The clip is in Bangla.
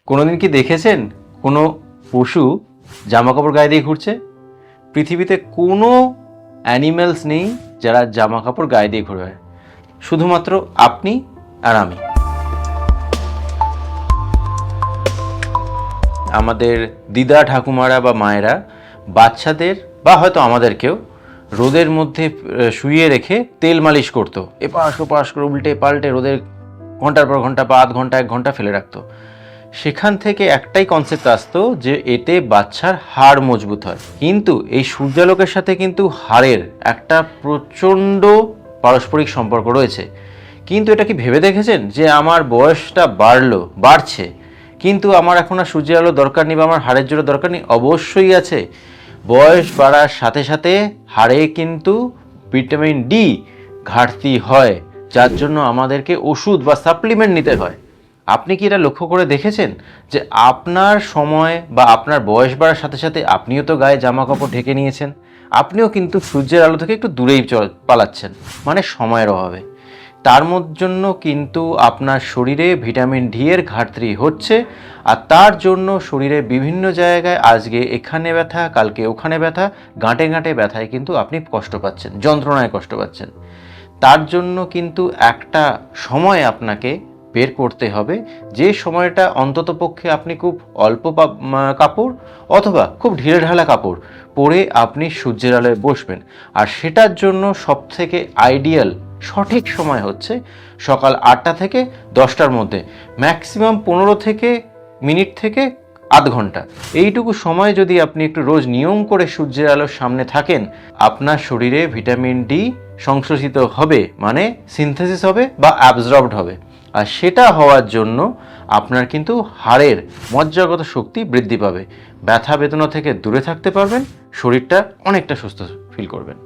কোনোদিন কি দেখেছেন কোনো পশু জামা কাপড় গায়ে দিয়ে ঘুরছে? পৃথিবীতে কোনো অ্যানিম্যালস নেই যারা জামা কাপড় গায়ে দিয়ে ঘুরবে, শুধুমাত্র আপনি আর আমি। আমাদের দিদা ঠাকুমারা বা মায়েরা বাচ্চাদের বা হয়তো আমাদেরকেও রোদের মধ্যে শুইয়ে রেখে তেল মালিশ করতো, এপাশ ওপাশ করে উল্টে পাল্টে রোদের ঘন্টার পর ঘন্টা বা আধ ঘন্টা 1 ঘন্টা ফেলে রাখতো। সেখান থেকে একটাই কনসেপ্ট আসতো যে এতে বাচ্চার হাড় মজবুত হয়। কিন্তু এই সূর্যালোকের সাথে কিন্তু হাড়ের একটা প্রচণ্ড পারস্পরিক সম্পর্ক রয়েছে। কিন্তু এটা কি ভেবে দেখেছেন যে আমার বয়সটা বাড়ছে, কিন্তু আমার এখন আর সূর্যের আলো দরকার নেই বা আমার হাড়ের জোরে দরকার নেই? অবশ্যই আছে। বয়স বাড়ার সাথে সাথে হাড়ে কিন্তু ভিটামিন ডি ঘাটতি হয়, যার জন্য আমাদেরকে ওষুধ বা সাপ্লিমেন্ট নিতে হয়। আপনি কি এটা লক্ষ্য করে দেখেছেন যে আপনার সময় বা আপনার বয়স বাড়ার সাথে সাথে আপনিও তো গায়ে জামা কাপড় ঢেকে নিয়েছেন, আপনিও কিন্তু সূর্যের আলো থেকে একটু দূরেই পালাচ্ছেন, মানে সময়ের অভাবে। তার জন্য কিন্তু আপনার শরীরে ভিটামিন ডি এর ঘাটতি হচ্ছে, আর তার জন্য শরীরে বিভিন্ন জায়গায় আজকে এখানে ব্যথা, কালকে ওখানে ব্যথা, গাঁটে গাঁটে ব্যথায় কিন্তু আপনি কষ্ট পাচ্ছেন, যন্ত্রণায় কষ্ট পাচ্ছেন। তার জন্য কিন্তু একটা সময় আপনাকে বের করতে হবে, যে সময়টা অন্ততপক্ষে আপনি খুব অল্প কাপড় অথবা খুব ঢিলেঢালা কাপড় পরে আপনি সূর্যের আলোয় বসবেন। আর সেটার জন্য সবথেকে আইডিয়াল সঠিক সময় হচ্ছে সকাল 8টা থেকে 10টার মধ্যে, ম্যাক্সিমাম 15 মিনিট থেকে আধ ঘন্টা। এইটুকু সময় যদি আপনি একটু রোজ নিয়ম করে সূর্যের আলোর সামনে থাকেন, আপনার শরীরে ভিটামিন ডি সংশ্লেষিত হবে, মানে সিনথেসিস হবে বা অ্যাবজর্বড হবে। আর সেটা হওয়ার জন্য আপনার কিন্তু হাড়ের মজ্জাগত শক্তি বৃদ্ধি পাবে, ব্যথা বেদনা থেকে দূরে থাকতে পারবেন, শরীরটা অনেকটা সুস্থ ফিল করবেন।